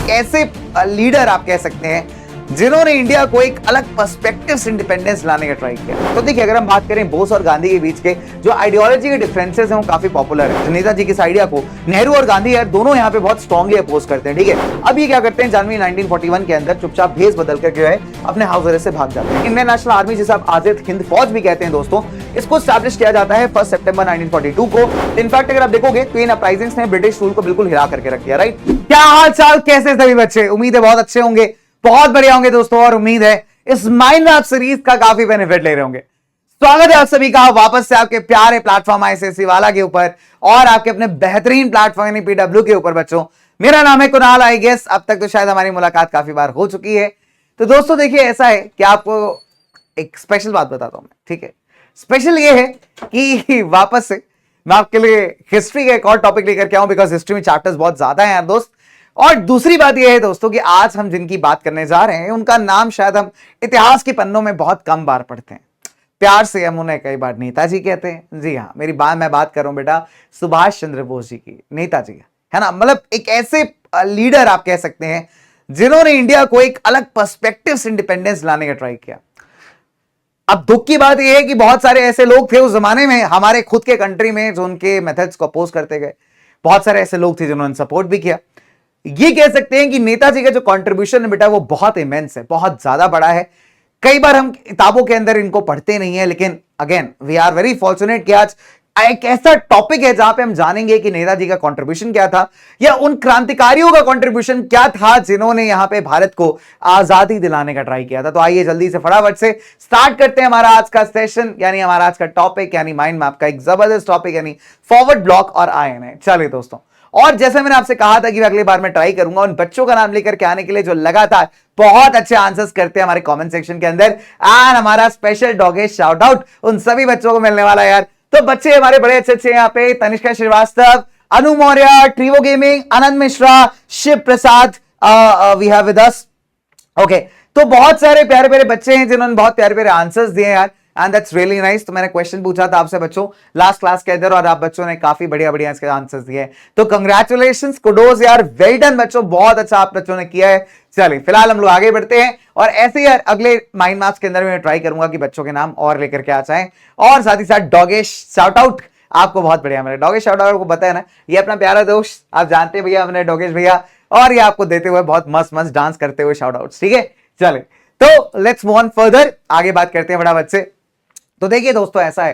एक ऐसे लीडर आप कह सकते हैं जिन्होंने इंडिया को एक अलग पर्सपेक्टिव से इंडिपेंडेंस लाने का ट्राई किया। तो देखिए, अगर हम बात करें बोस और गांधी के बीच के जो आइडियोलॉजी के डिफरेंसेस हैं वो काफी पॉपुलर है। नेताजी की इस आइडिया को नेहरू और गांधी यार दोनों यहाँ पे बहुत स्ट्रांगली अपोज करते हैं। ठीक है, अब ये क्या करते हैं, जनवरी 1941 के अंदर चुपचाप भेस बदल कर जो है अपने हाउस अरेस्ट से भाग जाते हैं। इंडियन नेशनल आर्मी जिसे आप आजाद हिंद फौज भी कहते हैं दोस्तों, इसको स्टैब्लिश किया जाता है 1 सितंबर 1942 को। इनफैक्ट अगर आप देखोगे तो इन अपराइजिंग्स ने ब्रिटिश रूल को बिल्कुल हिला करके रख दिया। राइट, क्या हाल चाल, कैसे सभी बच्चे? उम्मीद है बहुत अच्छे होंगे, बहुत बढ़िया होंगे दोस्तों, और उम्मीद है इस माइंड मैप सीरीज का काफी बेनिफिट ले रहे होंगे। स्वागत है आप सभी का वापस से आपके प्यारे प्लेटफॉर्म आईसीएसई वाला के ऊपर और आपके अपने बेहतरीन प्लेटफॉर्म यानी पीडब्ल्यू के ऊपर। बच्चों, मेरा नाम है कुणाल। आई गेस अब तक तो शायद हमारी मुलाकात काफी बार हो चुकी है। तो दोस्तों देखिए, ऐसा है कि आपको एक स्पेशल बात बताता हूं मैं। ठीक है, स्पेशल ये है कि वापस से मैं आपके लिए हिस्ट्री का एक और टॉपिक लेकर के आऊं, बिकॉज हिस्ट्री में चैप्टर्स बहुत ज्यादा हैं यार दोस्त। और दूसरी बात यह है दोस्तों कि आज हम जिनकी बात करने जा रहे हैं उनका नाम शायद हम इतिहास के पन्नों में बहुत कम बार पढ़ते हैं। प्यार से हम उन्हें कई बार नेताजी कहते हैं। जी हाँ, मैं बात कर रहा हूं बेटा सुभाष चंद्र बोस जी की, नेताजी, है ना। मतलब एक ऐसे लीडर आप कह सकते हैं जिन्होंने इंडिया को एक अलग पर्सपेक्टिव से इंडिपेंडेंस लाने का ट्राई किया। अब दुख की बात यह है कि बहुत सारे ऐसे लोग थे उस जमाने में हमारे खुद के कंट्री में जो उनके मेथड्स को अपोज करते गए। बहुत सारे ऐसे लोग थे जिन्होंने सपोर्ट भी किया। ये कह सकते हैं कि नेताजी का जो कंट्रीब्यूशन है बेटा वो बहुत इमेंस है, बहुत ज्यादा बड़ा है। कई बार हम किताबों के अंदर इनको पढ़ते नहीं है, लेकिन again we are very fortunate कि आज एक ऐसा टॉपिक है जहां पे हम जानेंगे कि नेताजी का कंट्रीब्यूशन क्या था, या उन क्रांतिकारियों का कंट्रीब्यूशन क्या था जिन्होंने यहां पे भारत को आजादी दिलाने का ट्राई किया था। तो आइए जल्दी से फटाफट से स्टार्ट करते हैं हमारा आज का सेशन, यानी हमारा आज का टॉपिक, यानी माइंड मैप का एक जबरदस्त टॉपिक, यानी फॉरवर्ड ब्लॉक और आईएनए। चलिए दोस्तों, और जैसे मैंने आपसे कहा था कि अगली बार मैं ट्राई करूंगा उन बच्चों का नाम लेकर के आने के लिए जो लगातार बहुत अच्छे आंसर्स करते हैं हमारे कमेंट सेक्शन के अंदर। एंड हमारा स्पेशल डॉगेश शाउट आउट उन सभी बच्चों को मिलने वाला है यार। तो बच्चे हमारे बड़े अच्छे अच्छे यहाँ पे Tanishka Srivastava, Anu Maurya, Trivo gaming, Anand Mishra, Shiv Prasad, we have with us. Okay, तो बहुत सारे प्यारे प्यारे बच्चे हैं जिन्होंने बहुत प्यारे प्यारे आंसर्स दिए यार, एंड दैट्स रियली नाइस। तो मैंने क्वेश्चन पूछा था आपसे बच्चों लास्ट क्लास के अंदर और आप बच्चों ने काफी बढ़िया बढ़िया इसके आंसर्स दिए। तो कंग्रेचुलेशंस, कुडोज यार, वेल डन बच्चों, बहुत अच्छा आप बच्चों ने किया है। चलिए फिलहाल हम लोग आगे बढ़ते हैं और ऐसे यार अगले माइंड मैप्स के अंदर मैं ट्राई करूंगा कि बच्चों के नाम और लेकर के आ जाए, और साथ ही साथ डॉगेश शाउट आउट आपको बहुत बढ़िया मिले। डॉगेश शाउट आउट को पता है ना, ये अपना प्यारा दोस्त, आप जानते हैं भैया अपने डॉगेश भैया, और ये आपको देते हुए बहुत मस्त मस्त डांस करते हुए शाउट आउट। ठीक है, चले तो लेट्स मूव ऑन फर्दर, आगे बात करते हैं फटाफट से। तो देखिए दोस्तों, ऐसा है,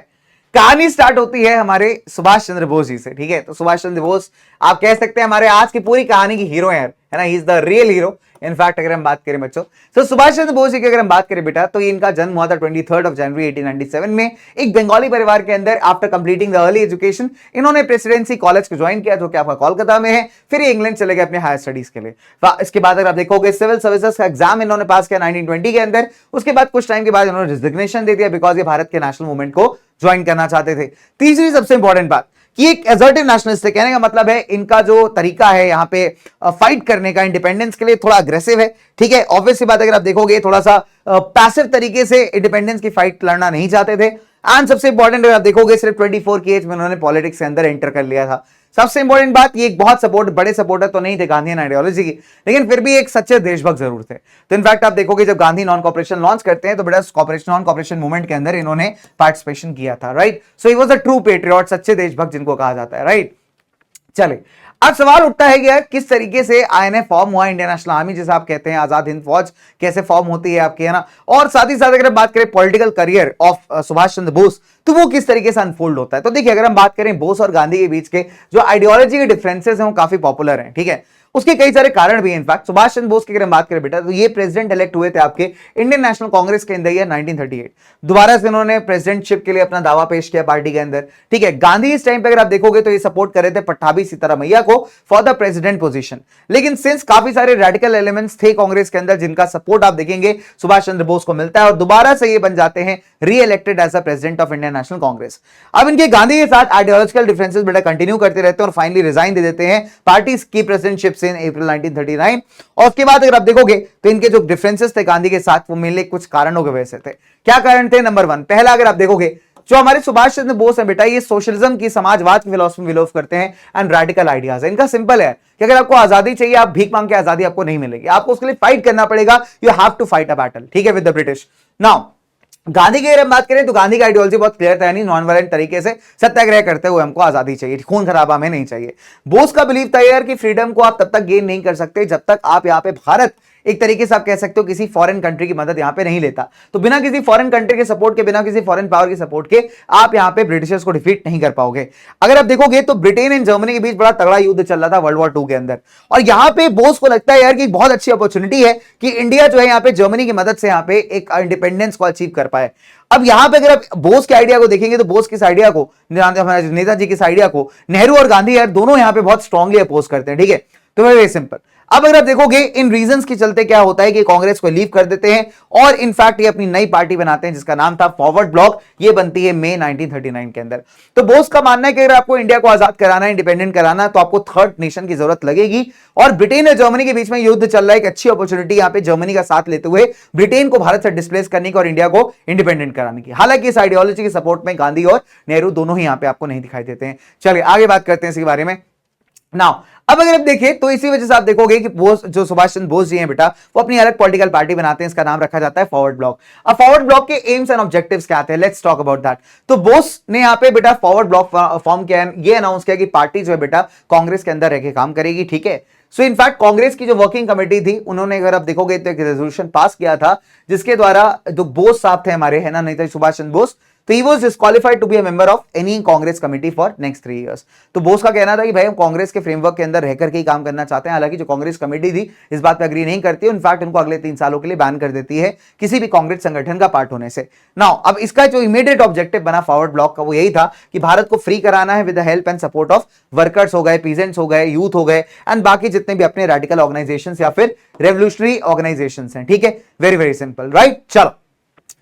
कहानी स्टार्ट होती है हमारे सुभाष चंद्र बोस जी से। ठीक है, तो सुभाष चंद्र बोस आप कह सकते हैं हमारे आज की पूरी कहानी की हीरो है ना, he is the real hero. In fact अगर हम बात करें बच्चों, तो सुभाष चंद्र बोस जी की अगर हम बात करें बेटा, तो इनका जन्म हुआ था 23 जनवरी 1897 में एक बंगाली परिवार के अंदर। After completing the early education इन्होंने प्रेसिडेंसी कॉलेज को ज्वाइन किया जो कि आपका कोलकाता में है। फिर ये इंग्लैंड चले गए अपने हायर स्टडीज के लिए। इसके बाद अगर आप देखोगे सिविल सर्विसेज का एग्जाम इन्होंने पास किया 1920 के अंदर। उसके बाद कुछ टाइम के बाद इन्होंने रिजिग्नेशन दे दिया बिकॉज ये भारत के नेशनल मूवमेंट को ज्वाइन करना चाहते थे। तीसरी सबसे इंपॉर्टेंट बात कि एक एसर्टिव नेशनलिस्ट है, कहने का मतलब है इनका जो तरीका है यहाँ पे फाइट करने का इंडिपेंडेंस के लिए थोड़ा अग्रेसिव है। ठीक है, ऑब्वियस सी बात अगर आप देखोगे थोड़ा सा पैसिव तरीके से इंडिपेंडेंस की फाइट लड़ना नहीं चाहते थे। एंड सबसे इंपॉर्टेंट अगर आप देखोगे सिर्फ 24 की एज में उन्होंने पॉलिटिक्स के अंदर एंटर कर लिया था। सबसे इंपॉर्टेंट बात, ये एक बहुत बड़े सपोर्टर तो नहीं थे गांधीयन आइडियोलॉजी की, लेकिन फिर भी एक सच्चे देशभक्त जरूर थे। तो इनफैक्ट आप देखोगे जब गांधी नॉन कॉपरेशन लॉन्च करते हैं तो बड़ा नॉन कॉपरेशन मूवमेंट के अंदर इन्होंने पार्टिसिपेशन किया था। Right, so he was a true patriot, सच्चे देशभक्त जिनको कहा जाता है। राइट, चले अब सवाल उठता है कि यार किस तरीके से आईएनए फॉर्म हुआ, इंडियन नेशनल आर्मी जिसे आप कहते हैं, आजाद हिंद फौज कैसे फॉर्म होती है आपकी, है ना। और साथ ही साथ अगर बात करें political career of Subhash Chandra Bose, तो वो किस तरीके से अनफोल्ड होता है। तो देखिए, अगर हम बात करें बोस और गांधी के बीच के जो आइडियोलॉजी के डिफरेंसेस हैं वो काफी पॉपुलर हैं। ठीक है, उसके कई सारे कारण भी हैं। इनफैक्ट सुभाष चंद्र बोस की अगर हम बात करें बेटा, तो ये प्रेसिडेंट इलेक्ट हुए थे आपके इंडियन नेशनल कांग्रेस के अंदर ईयर 1938। दोबारा से उन्होंने प्रेसिडेंटशिप के लिए अपना दावा पेश किया पार्टी के अंदर। ठीक है, गांधी इस टाइम पे अगर आप देखोगे तो ये सपोर्ट कर रहे थे पट्टाभी सीतारामैया को फॉर द प्रेसिडेंट पोजीशन। लेकिन सिंस काफी सारे रेडिकल एलिमेंट्स थे कांग्रेस के अंदर जिनका सपोर्ट आप देखेंगे सुभाष चंद्र बोस को मिलता है और दोबारा से ये बन जाते हैं reelected as a president of Indian National Congress. अब इनके गांधी के साथ आइडियोलॉजिकल डिफरेंसेस बेटा कंटिन्यू करते रहते हैं और फाइनली रिजाइन दे देते हैं पार्टी की प्रेसिडेंटशिप से इन अप्रैल 1939। और उसके बाद अगर आप देखोगे तो इनके जो डिफरेंसेस थे गांधी के साथ वो मेनली कुछ कारणों की वजह से थे। क्या कारण थे? नंबर 1, पहला अगर आप देखोगे जो हमारे सुभाष चंद्र बोस है बेटा, ये सोशलिज्म की, समाजवाद की फिलोसफी बिलोव करते हैं एंड रेडिकल आइडियाज है। इनका सिंपल है कि अगर आपको आजादी चाहिए, आप भीख मांग के आजादी आपको नहीं मिलेगी, आपको उसके लिए फाइट करना पड़ेगा। You have to fight a battle, ठीक है, with the British. Now Gandhi की अगर हम बात करें तो गांधी का आइडियोलॉजी बहुत क्लियर था, यानी नॉन वायलेंट तरीके से सत्याग्रह करते हुए हमको आजादी चाहिए, खून खराबा हमें नहीं चाहिए। बोस का बिलीव था यार कि फ्रीडम को आप तब तक गेन नहीं कर सकते जब तक आप यहाँ पे भारत, एक तरीके से आप कह सकते हो, किसी फॉरेन कंट्री की मदद यहां पे नहीं लेता। तो बिना किसी फॉरेन कंट्री के सपोर्ट के, बिना किसी फॉरेन पावर के सपोर्ट के आप यहां पे ब्रिटिशर्स को डिफीट नहीं कर पाओगे। अगर आप देखोगे तो ब्रिटेन एंड जर्मनी के बीच बड़ा तगड़ा युद्ध चल रहा था वर्ल्ड वॉर 2 के अंदर, और यहां पे बोस को लगता है यार कि बहुत अच्छी अपॉर्चुनिटी है कि इंडिया जो है यहां पे जर्मनी की मदद से यहां पे एक इंडिपेंडेंस को अचीव कर पाए। अब यहां पे अगर आप बोस के आइडिया को देखेंगे तो बोस किस आइडिया को, नेताजी किस आइडिया को नेहरू और गांधी यार दोनों यहां पे बहुत स्ट्रांगली अपोज करते हैं, ठीक है। तो वेरी सिंपल। अब अगर आप देखोगे इन रीजंस के चलते क्या होता है कि कांग्रेस को लीव कर देते हैं और इनफैक्ट ये अपनी नई पार्टी बनाते हैं जिसका नाम था फॉरवर्ड ब्लॉक। ये बनती है मई 1939 के अंदर। तो बोस का मानना है कि अगर आपको इंडिया को आजाद कराना है, इंडिपेंडेंट कराना, तो आपको थर्ड नेशन की जरूरत लगेगी। और ब्रिटेन और जर्मनी के बीच में युद्ध चल रहा है, एक अच्छी अपॉर्चुनिटी यहां पे जर्मनी का साथ लेते हुए ब्रिटेन को भारत से डिस्प्लेस करने की और इंडिया को इंडिपेंडेंट कराने की। हालांकि इस आइडियोलॉजी के सपोर्ट में गांधी और नेहरू दोनों ही यहां पे आपको नहीं दिखाई देते हैं। चलिए आगे बात करते हैं इसके बारे में। नाउ अब अगर आप देखें तो इसी वजह से आप देखोगे कि बोस, जो सुभाष चंद्र बोस जी हैं बेटा, वो अपनी अलग पॉलिटिकल पार्टी बनाते हैं, इसका नाम रखा जाता है फॉरवर्ड ब्लॉक। अब फॉरवर्ड ब्लॉक के एम्स एंड ऑब्जेक्टिव्स क्या आते हैं, लेट्स टॉक अबाउट दैट। तो बोस ने यहाँ पे बेटा फॉरवर्ड ब्लॉक फॉर्म किया, ये अनाउंस किया कि पार्टी जो है बेटा कांग्रेस के अंदर रहकर काम करेगी, ठीक है। सो इनफैक्ट कांग्रेस की जो वर्किंग कमेटी थी, उन्होंने, अगर आप देखोगे तो एक रेजोल्यूशन पास किया था जिसके द्वारा जो बोस साहब थे हमारे, है ना, नेताजी सुभाष चंद्र बोस, तो he was disqualified to be a member of any Congress committee for next 3 years। तो बोस का कहना था कि भाई हम कांग्रेस के फ्रेमवर्क के अंदर रहकर के ही काम करना चाहते हैं। हालांकि जो कांग्रेस कमेटी थी इस बात पे अग्री नहीं करती है, इनफैक्ट उनको अगले 3 सालों के लिए बैन कर देती है किसी भी कांग्रेस संगठन का पार्ट होने से। नाउ अब इसका जो इमीडिएट ऑब्जेक्टिव बना फॉरवर्ड ब्लॉक का, वो यही था कि भारत को फ्री कराना है with the help and support of workers हो गए, पीजेंट्स हो गए, यूथ हो गए एंड बाकी जितने भी अपने रेडिकल ऑर्गेनाइजेशंस या फिर रेवोल्यूशनरी ऑर्गेनाइजेशंस हैं, ठीक है। Very very simple, right. चलो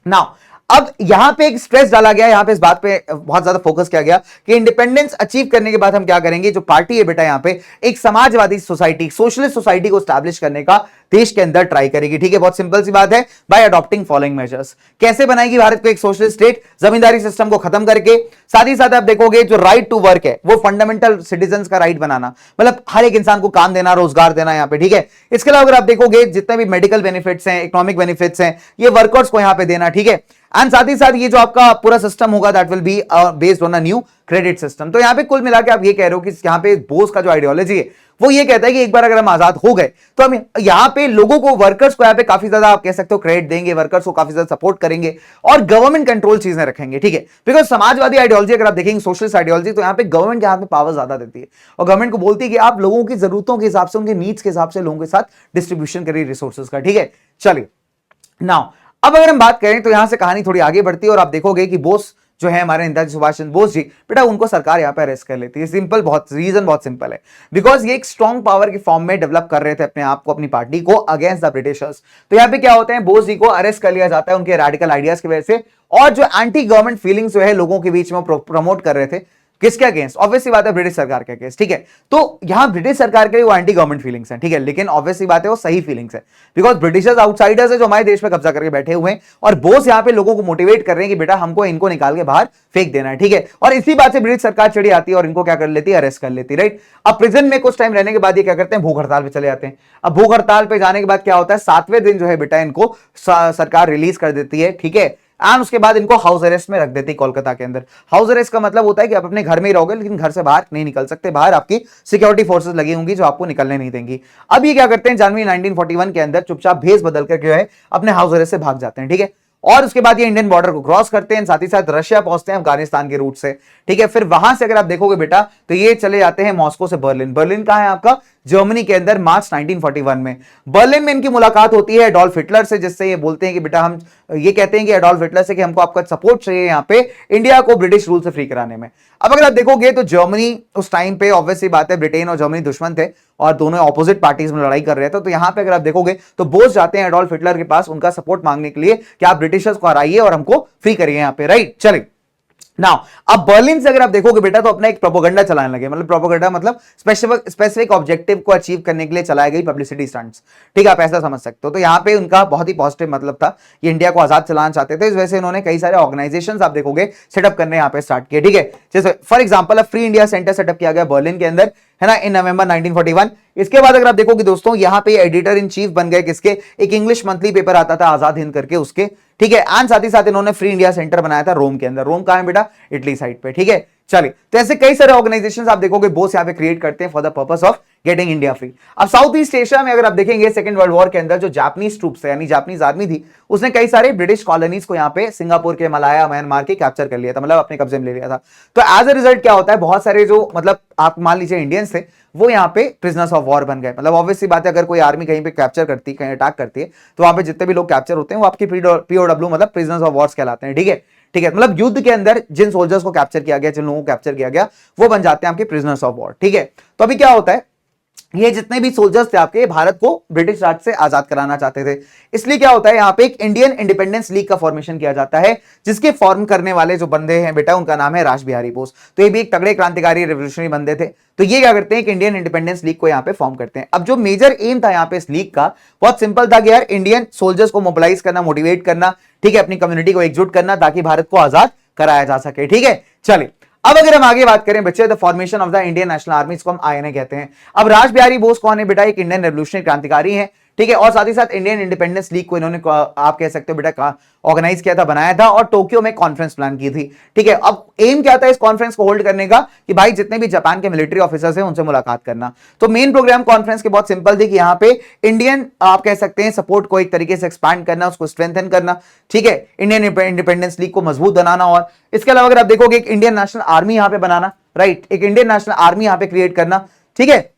नाउ अब यहां पे एक स्ट्रेस डाला गया, यहां पे इस बात पे बहुत ज्यादा फोकस किया गया कि इंडिपेंडेंस अचीव करने के बाद हम क्या करेंगे। जो पार्टी है बेटा यहां पे एक समाजवादी सोसाइटी, सोशलिस्ट सोसाइटी को स्टैब्लिश करने का देश के अंदर ट्राई करेगी, ठीक है। बहुत सिंपल सी बात है, बाय अडॉप्टिंग फॉलोइंग मेजर्स। कैसे बनाएगी भारत को एक सोशलिस्ट स्टेट, जमींदारी सिस्टम को खत्म करके, साथ ही साथ आप देखोगे जो राइट टू वर्क है वो फंडामेंटल सिटीजन का राइट बनाना, मतलब हर एक इंसान को काम देना, रोजगार देना यहां पे, ठीक है। इसके अलावा अगर आप देखोगे जितने भी मेडिकल बेनिफिट्स हैं, इकोनॉमिक बेनिफिट्स हैं, ये वर्कर्स को यहां पे देना, ठीक है। एंड साथ ही साथ ये जो आपका पूरा सिस्टम होगा that will be based on a new credit system. तो यहां पे कुल मिला के आप ये कह रहे हो कि यहां पे बोस का जो आइडियोलॉजी है वो ये कहता है कि एक बार अगर हम आजाद हो गए तो हम यहां पे लोगों को, वर्कर्स को यहां पे काफी ज्यादा आप कह सकते हो क्रेडिट देंगे, वर्कर्स को काफी ज्यादा सपोर्ट करेंगे और गवर्नमेंट कंट्रोल चीजें रखेंगे, ठीक है। बिकॉज समाजवादी आइडियोलॉजी अगर आप देखेंगे, सोशलिस्ट आइडियोलॉजी, तो यहां पे गवर्नमेंट के हाथ में पावर ज्यादा देती है और गवर्नमेंट को बोलती है कि आप लोगों की जरूरतों के हिसाब से, उनके नीड्स के हिसाब से लोगों के साथ डिस्ट्रीब्यूशन करिए रिसोर्सेज का, ठीक है। चलिए नाउ अब अगर हम बात करें तो यहां से कहानी थोड़ी आगे बढ़ती है और आप देखोगे कि बोस जो है हमारे नेताजी सुभाष चंद्र बोस जी बेटा, उनको सरकार यहां पे अरेस्ट कर लेती है। सिंपल, बहुत रीजन बहुत सिंपल है, बिकॉज ये एक स्ट्रॉन्ग पावर के फॉर्म में डेवलप कर रहे थे अपने आप को, अपनी पार्टी को अगेंस्ट द ब्रिटिशर्स। तो यहां पे क्या होता है, बोस जी को अरेस्ट कर लिया जाता है उनके रेडिकल आइडियाज की वजह से, और जो एंटी गवर्नमेंट फीलिंग्स जो है लोगों के बीच में प्रमोट कर रहे थे, किसके अगेंस्ट, ऑब्वियसली बात है ब्रिटिश सरकार के अगेंस्ट, ठीक है। तो यहां ब्रिटिश सरकार के लिए वो एंटी गवर्नमेंट फीलिंग्स हैं, ठीक है, लेकिन ऑब्वियसली बात है वो सही फीलिंग्स है, बिकॉज ब्रिटिशर्स आउटसाइडर्स है जो हमारे देश में कब्जा करके बैठे हुए हैं, और बोस यहां पे लोगों को मोटिवेट कर रहे हैं कि बेटा हमको इनको निकाल के बाहर फेंक देना है, ठीक है। और इसी बात से ब्रिटिश सरकार चढ़ी आती है और इनको क्या कर लेती है, अरेस्ट कर लेती है, राइट। अब प्रिजन में कुछ टाइम रहने के बाद ये क्या करते हैं, भूख हड़ताल पे चले जाते हैं। अब भूख हड़ताल पे जाने के बाद क्या होता है, 7वें दिन जो है बेटा इनको सरकार रिलीज कर देती है, ठीक है। एंड उसके बाद इनको हाउस अरेस्ट में रख देती कोलकाता के अंदर। हाउस अरेस्ट का मतलब होता है कि आप अपने घर में ही रहोगे लेकिन घर से बाहर नहीं निकल सकते, बाहर आपकी सिक्योरिटी फोर्सेस लगी होंगी जो आपको निकलने नहीं देंगी। अब ये क्या करते हैं, जनवरी 1941 के अंदर चुपचाप भेस बदल कर जो है अपने हाउस अरेस्ट से भाग जाते हैं, ठीक है। और उसके बाद ये इंडियन बॉर्डर को क्रॉस करते हैं, साथ ही साथ रशिया पहुंचते हैं अफगानिस्तान के रूट से, ठीक है। फिर वहां से अगर आप देखोगे बेटा तो ये चले जाते हैं मॉस्को से बर्लिन। बर्लिन कहां है आपका, जर्मनी के अंदर, मार्च 1941 में। बर्लिन में इनकी मुलाकात होती है एडोल्फ हिटलर से, जिससे ये बोलते हैं कि बेटा हम ये कहते हैं कि एडोल्फ हिटलर से कि हमको आपका सपोर्ट चाहिए यहाँ पे इंडिया को ब्रिटिश रूल से फ्री कराने में। अब अगर आप देखोगे तो जर्मनी उस टाइम पे, ऑब्वियसली बात है, ब्रिटेन और जर्मनी दुश्मन थे और दोनों ऑपोजिट पार्टीज में लड़ाई कर रहे थे। तो यहां पे अगर आप देखोगे तो बोस जाते हैं एडोल्फ हिटलर के पास उनका सपोर्ट मांगने के लिए कि आप ब्रिटिशर्स को हराइए और हमको फ्री करिए यहाँ पे, राइट। चलिए नाउ अब बर्लिन से अगर आप देखोगे बेटा तो अपना एक प्रोपोगंडा चलाने लगे, मतलब प्रोपोगंडा मतलब स्पेसिफिक ऑब्जेक्टिव को अचीव करने के लिए चलाई गई पब्लिसिटी स्टंट्स, ठीक है, आप ऐसा समझ सकते हो। तो यहाँ पे उनका बहुत ही पॉजिटिव मतलब था, ये इंडिया को आजाद चलाना चाहते थे, इस वजह से इन्होंने कई सारे ऑर्गेनाइजेशंस आप देखोगे सेटअप करने यहाँ पे स्टार्ट किए, ठीक है। जैसे for example free India centre setup किया गया बर्लिन के अंदर, है ना, इन नवंबर 1941। इसके बाद अगर आप देखोगे दोस्तों यहाँ पे एडिटर इन चीफ बन गए किसके, एक इंग्लिश मंथली पेपर आता था आजाद हिंद करके उसके, ठीक है। एंड साथ ही साथ इन्होंने फ्री इंडिया सेंटर बनाया था रोम के अंदर। रोम कहां है बेटा, इटली साइड पे, ठीक है। चलिए, तो ऐसे कई सारे ऑर्गेनाइजेशंस आप देखोगे बोस यहाँ पे क्रिएट करते हैं for the purpose of getting India free. अब साउथ ईस्ट एशिया में अगर आप देखेंगे सेकंड वर्ल्ड वॉर के अंदर जो जापानीज ट्रूप्स है यानी जापानीज आर्मी थी, उसने कई सारे ब्रिटिश कॉलोनीज को यहाँ पे सिंगापुर के, मलाया, म्यांमार के कैप्चर कर लिया था, मतलब अपने कब्जे में ले लिया था। तो एज अ रिजल्ट क्या होता है, बहुत सारे जो मतलब आप मान लीजिए इंडियंस थे वो यहाँ पे प्रिजनर्स ऑफ वॉर बन गए। मतलब ऑब्वियसली बात है, अगर कोई आर्मी कहीं पे कैप्चर करती है, कहीं अटैक करती है, तो वहां पे जितने भी लोग कैप्चर होते हैं वो आपकी पीओडब्ल्यू मतलब प्रिजनर्स ऑफ वॉर्स कहलाते हैं, ठीक है, ठीक है। मतलब युद्ध के अंदर जिन सोल्जर्स को कैप्चर किया गया, जिन लोगों को कैप्चर किया गया, वो बन जाते हैं आपके प्रिजनर्स ऑफ वॉर, ठीक है। तो अभी क्या होता है, ये जितने भी सोल्जर्स थे आपके भारत को ब्रिटिश राज से आजाद कराना चाहते थे, इसलिए क्या होता है यहाँ पे एक इंडियन इंडिपेंडेंस लीग का फॉर्मेशन किया जाता है, जिसके फॉर्म करने वाले जो बंदे हैं बेटा उनका नाम है रास बिहारी बोस। तो ये भी एक तगड़े क्रांतिकारी रेवोल्यूशनरी बंदे थे। तो ये क्या करते हैं, कि इंडियन इंडिपेंडेंस लीग को यहाँ पे फॉर्म करते हैं। अब जो मेजर एम था यहाँ पे इस लीग का बहुत सिंपल था कि यार इंडियन सोल्जर्स को मोबिलाइज करना, मोटिवेट करना, ठीक है, अपनी कम्युनिटी को एकजुट करना ताकि भारत को आजाद कराया जा सके, ठीक है। चलिए, अब अगर हम आगे बात करें बच्चे, the formation of the Indian national army, इसको हम आईएनए कहते हैं। अब रास बिहारी बोस कौन है बेटा, एक इंडियन रेवोल्यूशनरी क्रांतिकारी है, ठीक है, और साथ ही साथ इंडियन इंडिपेंडेंस लीग को इन्होंने आप कह सकते हो बेटा ऑर्गेनाइज किया था, बनाया था, और टोक्यो में कॉन्फ्रेंस प्लान की थी, ठीक है। अब एम क्या था इस कॉन्फ्रेंस को होल्ड करने का, कि भाई जितने भी जापान के मिलिट्री ऑफिसर्स हैं उनसे मुलाकात करना। तो मेन प्रोग्राम कॉन्फ्रेंस के बहुत सिंपल थी कि यहाँ पे इंडियन आप कह सकते हैं सपोर्ट को एक तरीके से एक्सपैंड करना, उसको स्ट्रेंथन करना, ठीक है, इंडियन इंडिपेंडेंस लीग को मजबूत बनाना, और इसके अलावा अगर आप देखोगे एक इंडियन नेशनल आर्मी यहां पे बनाना, राइट, एक इंडियन नेशनल आर्मी यहां पे क्रिएट करना, ठीक है।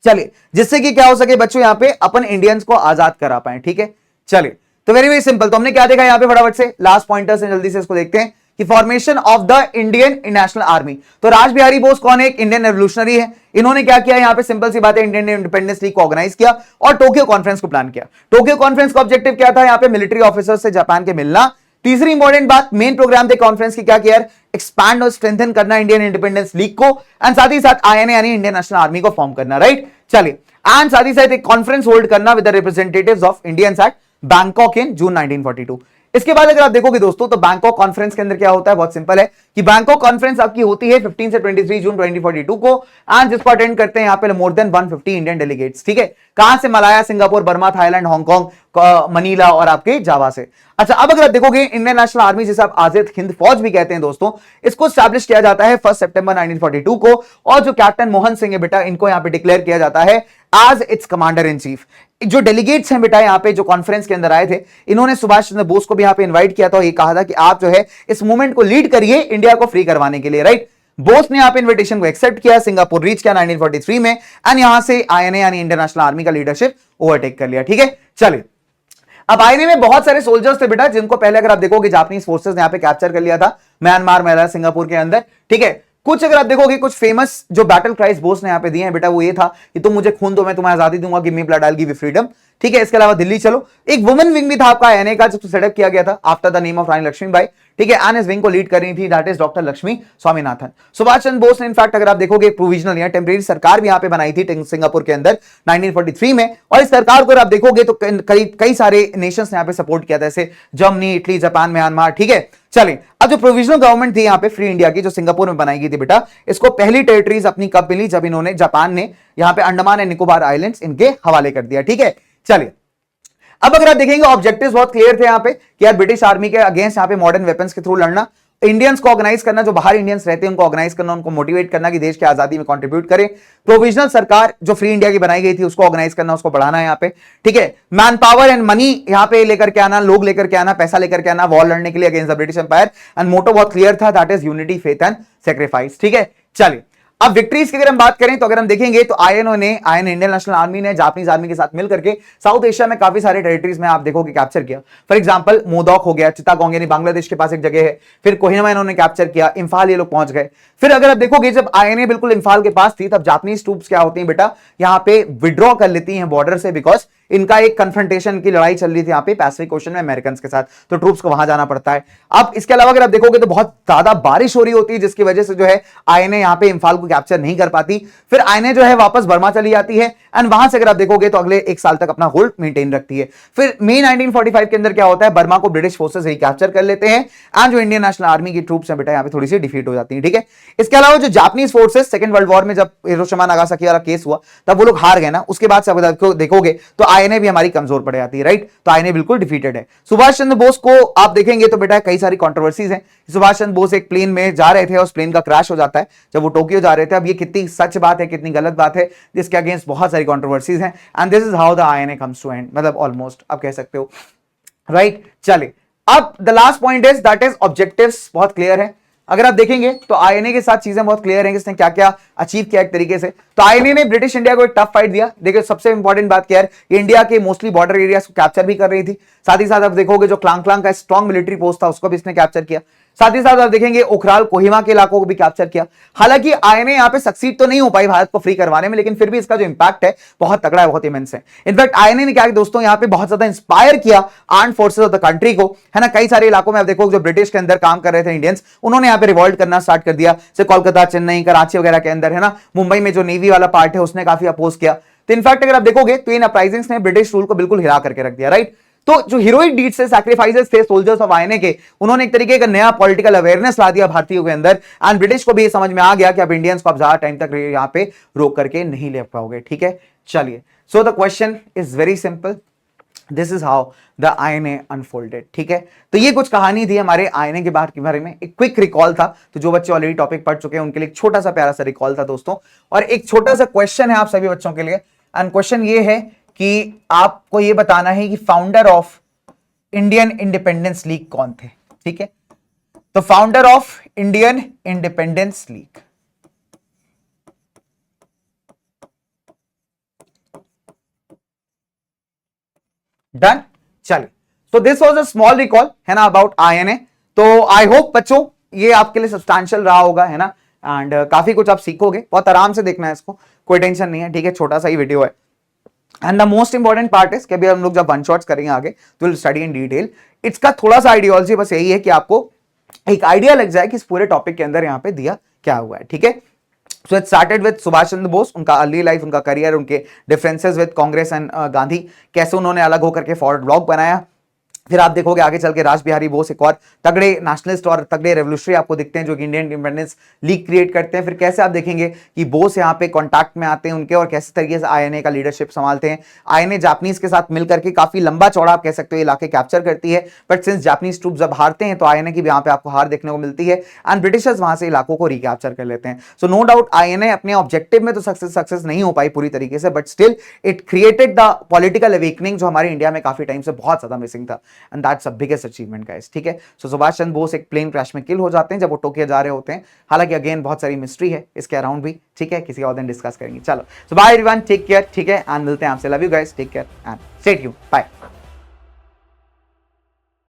चलिए, जिससे कि क्या हो सके बच्चों यहाँ पे अपन इंडियंस को आजाद करा पाए, ठीक है। चलिए, तो वेरी वेरी सिंपल, तो हमने क्या देखा यहाँ पे, फटाफट से लास्ट पॉइंटर से जल्दी से इसको देखते हैं कि formation of the Indian national army. तो रास बिहारी बोस कौन है, एक इंडियन रेवोल्यूशनरी है। इन्होंने क्या किया यहाँ पे, सिंपल सी बात है, इंडियन इंडिपेंडेंस लीग को ऑर्गेनाइज किया और टोक्यो कॉन्फ्रेंस को प्लान किया। टोक्यो कॉन्फ्रेंस का ऑब्जेक्टिव क्या था, यहाँ पे मिलिट्री ऑफिसर से जापान के मिलना। तीसरी इंपॉर्टेंट बात, मेन प्रोग्राम थे कॉन्फ्रेंस की, क्या किया, एक्सपैंड और स्ट्रेंथन करना इंडियन इंडिपेंडेंस लीग को, एंड साथ ही साथ आईएनए यानी इंडियन नेशनल आर्मी को फॉर्म करना, राइट। चलिए, एंड साथ ही साथ एक कॉन्फ्रेंस होल्ड करना with the representatives of Indians at Bangkok in June 1942। इसके बाद अगर आप देखोगे दोस्तों तो बैंकॉक कॉन्फ्रेंस के अंदर क्या होता है, बहुत सिंपल है कि बैंकॉक कॉन्फ्रेंस आपकी होती है 15 से 23 जून 2042 को, एंड जिसको अटेंड करते हैं यहाँ पे मोर देन 150 इंडियन डेलीगेट्स, ठीक है। कहां से, Malaya, Singapore, Burma, Thailand, Hong Kong, Manila और आपके जावा से। अच्छा, अब अगर आप देखोगे इंडियन नेशनल आर्मी जिसे आप आजाद हिंद फौज भी कहते हैं दोस्तों, इसको स्टैब्लिश किया जाता है 1 सितंबर 1942 को, और जो कैप्टन मोहन सिंह है बेटा इनको यहां पे डिक्लेयर किया जाता है as its commander in chief. जो डेलीगेट्स हैं बेटा यहाँ पे जो कॉन्फ्रेंस के अंदर आए थे, इन्होंने सुभाष चंद्र बोस को भी यहाँ पे इनवाइट किया था और ये कहा था कि आप जो है इस मूवमेंट को लीड करिए इंडिया को फ्री करवाने के लिए, राइट। बोस ने यहाँ पे इन्विटेशन को एक्सेप्ट किया, सिंगापुर रीच किया 1943 में, एंड यहां से आईएनए यानी इंडियन नेशनल आर्मी का लीडरशिप ओवरटेक कर लिया, ठीक है। चलिए, अब आईएनए में बहुत सारे सोल्जर्स थे बेटा जिनको पहले अगर आप देखोगे जापानीज फोर्सेस ने यहाँ पे कैप्चर कर लिया था म्यांमार, मलाया, सिंगापुर के अंदर, ठीक है। कुछ अगर आप देखोगे कुछ फेमस जो बैटल क्राइज बोस ने यहाँ पे दिए हैं बेटा, वो ये था कि तुम मुझे खून दो मैं तुम्हें आजादी दूंगा, give me blood I will give you freedom, ठीक है। इसके अलावा दिल्ली चलो, एक वुमेन विंग भी था आपका आईएनए का जो सेटअप किया गया था आफ्टर द नेम ऑफ रानी लक्ष्मीबाई, ठीक है, एंड इस विंग को लीड कर रही थी that is doctor Lakshmi Swaminathan. Subhash Chandra Bose ने इनफैक्ट अगर आप देखोगे प्रोविजनल या टेम्परेरी सरकार भी यहाँ पे बनाई थी सिंगापुर के अंदर 1943 में, और इस सरकार को अगर आप देखोगे तो कई सारे नेशंस ने यहाँ पे सपोर्ट किया था, जैसे जर्मनी, इटली, जापान, म्यांमार, ठीक है। चलिए, अब जो प्रोविजनल गवर्नमेंट थी यहाँ पे फ्री इंडिया की जो सिंगापुर में बनाई गई थी बेटा, इसको पहली टेरिटरीज अपनी कब मिली, जब इन्होंने जापान ने यहाँ पे अंडमान एंड निकोबार आइलैंड्स इनके हवाले कर दिया, ठीक है। चलिए, अब अगर आप देखेंगे ऑब्जेक्टिव्स बहुत क्लियर थे यहाँ पे कि यार ब्रिटिश आर्मी के अगेंस्ट यहाँ पे मॉडर्न वेपन्स के थ्रू लड़ना, इंडियंस को ऑर्गेनाइज करना, जो बाहर इंडियंस रहते हैं उनको ऑर्गेनाइज करना, उनको मोटिवेट करना कि देश की आजादी में कंट्रीब्यूट करें, प्रोविजनल सरकार जो फ्री इंडिया की बनाई गई थी उसको ऑर्गेनाइज करना, उसको बढ़ाना है यहाँ पे, ठीक है। मैन पावर एंड मनी यहाँ पे लेकर के आना, लोग लेकर के आना, पैसा लेकर के आना वॉर लड़ने के लिए against the British empire, and motto बहुत क्लियर था that is unity, faith and sacrifice, ठीक है। चलिए, अब विक्ट्रीज की अगर हम बात करें तो अगर हम देखेंगे तो आईएनए इंडियन नेशनल आर्मी ने जापानीज आर्मी के साथ मिल करके साउथ एशिया में काफी सारे टेरिटरीज में आप देखोगे कैप्चर किया। फॉर एग्जांपल मोदोक हो गया, चित्तागोंग यानी बांग्लादेश के पास एक जगह है, फिर कोहिमा इन्होंने कैप्चर किया, इंफाल ये लोग पहुंच गए। फिर अगर आप देखोगे जब आईएनए बिल्कुल इंफाल के पास थी तब जापानीज ट्रूप्स क्या होती हैं बेटा, यहाँ पे विड्रॉ कर लेती हैं बॉर्डर से, बिकॉज इनका एक कन्फ्रंटेशन की लड़ाई चल रही थी यहाँ पे पैसिफिक ओशन में अमेरिकन के साथ, तो ट्रूप्स को वहां जाना पड़ता है। अब इसके अलावा अगर आप देखोगे तो बहुत ज्यादा बारिश हो रही होती है, जिसकी वजह से जो है आईएनए यहाँ पे इंफाल को कैप्चर नहीं कर पाती। फिर आईएनए जो है वापस बर्मा चली जाती है एंड वहां से अगर आप देखोगे तो अगले 1 साल तक अपना होल्ड मेंटेन रखती है। फिर मई 1945 के अंदर क्या होता है, बर्मा को ब्रिटिश फोर्सेस रिकैप्चर कर लेते हैं एंड जो इंडियन नेशनल आर्मी की ट्रूप्स हैं बेटा यहाँ पे थोड़ी सी डिफीट हो जाती है, ठीक है। इसके अलावा जो Japanese forces second world war में जब हिरोशिमा नागासाकी वाला केस हुआ तब वो लोग हार गए ना, उसके बाद से अगर देखोगे तो आईएनए भी हमारी कमजोर पड़ जाती है, राइट। तो आईएनए बिल्कुल डिफीटेड है। सुभाष चंद्र बोस को आप देखेंगे तो बेटा कई सारी कंट्रोवर्सीज हैं। सुभाष चंद्र बोस एक प्लेन में जा रहे थे और उस प्लेन का क्रैश हो जाता है जब वो टोक्यो जा रहे थे। अब ये कितनी सच बात है कितनी गलत बात है, जिसके अगेंस्ट बहुत सारी कंट्रोवर्सीज हैं and this is how the INA comes to end, मतलब ऑलमोस्ट आप कह सकते हो, राइट। चलिए अब the last point is that is objectives बहुत क्लियर है। अगर आप देखेंगे तो आईएनए के साथ चीजें बहुत क्लियर हैं कि इसने क्या क्या अचीव किया एक तरीके से। तो आईएनए ने ब्रिटिश इंडिया को एक टफ फाइट दिया। देखिए सबसे इंपॉर्टेंट बात क्या है, ये इंडिया के मोस्टली बॉर्डर एरियाज को कैप्चर भी कर रही थी। साथ ही साथ आप देखोगे जो क्लांग का स्ट्रॉन्ग मिलिट्री पोस्ट था उसको भी इसने कैप्चर किया। साथ ही साथ आप देखेंगे ओखराल कोहिमा के इलाकों को भी कैप्चर किया। हालांकि आईएनए यहां पे सक्सीड तो नहीं हो पाई भारत को फ्री करवाने में, लेकिन फिर भी इसका जो इंपैक्ट है बहुत तगड़ा है, बहुत इमेंस है। इनफैक्ट आईएनए ने क्या है दोस्तों यहाँ पे बहुत ज्यादा इंस्पायर किया armed forces of the country को, है ना। कई सारे इलाकों में आप देखो जो ब्रिटिश के अंदर काम कर रहे थे इंडियंस, उन्होंने यहाँ पे रिवॉल्ट करना स्टार्ट कर दिया, जैसे कोलकाता, चेन्नई, कराची वगैरह के अंदर, है ना। मुंबई में जो नेवी वाला पार्ट है उसने काफी अपोज किया। तो इनफैक्ट अगर आप देखोगे तो इन अपराइजिंग्स ने ब्रिटिश रूल को बिल्कुल हिला करके रख दिया, राइट। तो जो हीरोइक डीड्स से सैक्रिफाइसेस थे सोल्जर्स ऑफ आईएनए के, उन्होंने एक तरीके का नया पॉलिटिकल अवेयरनेस ला दिया भारतीयों के अंदर एंड ब्रिटिश को भी ये समझ में आ गया कि अब इंडियंस को आप ज्यादा टाइम तक यहां पे रोक करके नहीं ले पाओगे, ठीक है। चलिए so the question is very simple, this is how the INA unfolded, ठीक है। तो ये कुछ कहानी थी हमारे आईएनए के बारे में, एक क्विक रिकॉल था। तो जो बच्चे ऑलरेडी टॉपिक पढ़ चुके हैं उनके लिए एक छोटा सा प्यारा सा रिकॉल था दोस्तों। और एक छोटा सा क्वेश्चन है आप सभी बच्चों के लिए एंड क्वेश्चन ये है कि आपको ये बताना है कि founder of Indian independence league कौन थे, ठीक है। तो founder of Indian independence league, done. चलिए so this was a small recall, है ना, अबाउट आईएनए। तो आई होप बच्चों ये आपके लिए सब्सटैंशियल रहा होगा, है ना, एंड काफी कुछ आप सीखोगे। बहुत आराम से देखना है इसको, कोई टेंशन नहीं है, ठीक है। छोटा सा ही वीडियो है and the most important part is कि अभी हम लोग जब वन शॉट्स करेंगे आगे तो विल स्टडी इन डिटेल। इसका थोड़ा सा आइडियोलॉजी बस यही है कि आपको एक आइडिया लग जाए कि इस पूरे टॉपिक के अंदर यहाँ पे दिया क्या हुआ है, ठीक है। So it started with Subhash Chandra Bose, उनका अर्ली लाइफ, उनका करियर, उनके differences with Congress and Gandhi, कैसे उन्होंने अलग होकर के फॉरवर्ड ब्लॉक बनाया। फिर आप देखोगे आगे चल के राज बिहारी बोस एक और तगड़े नेशनलिस्ट और तगड़े रेवोल्यूशनरी आपको दिखते हैं जो कि इंडियन इंडिपेंडेंस लीग क्रिएट करते हैं। फिर कैसे आप देखेंगे कि बोस यहाँ पे कॉन्टैक्ट में आते हैं उनके और कैसे तरीके से आईएनए का लीडरशिप संभालते हैं। आईएनए जापानीज के साथ मिलकर के काफी लंबा चौड़ा आप कह सकते हो इलाके कैप्चर करती है, बट सिंस जापानीज ट्रूप जब हारते हैं तो आईएनए की भी यहाँ पे आपको हार देखने को मिलती है एंड ब्रिटिशर्स वहां से इलाकों को रिकैप्चर कर लेते हैं। सो नो डाउट आईएनए अपने ऑब्जेक्टिव में तो सक्सेस नहीं हो पाई पूरी तरीके से, but still it created the political awakening जो हमारे इंडिया में काफी टाइम से बहुत ज्यादा मिसिंग था and that's a biggest achievement guys, ठीक है। सो सुभाष चंद्र बोस एक प्लेन क्रैश में किल हो जाते हैं जब वो टोक्यो जा रहे होते हैं। हालांकि अगेन बहुत सारी मिस्ट्री है इसके अराउंड भी, ठीक है, किसी और दिन डिस्कस करेंगे। चलो so bye everyone, take care, ठीक है, एंड मिलते हैं आपसे। Love you guys, take care and stay tuned, bye.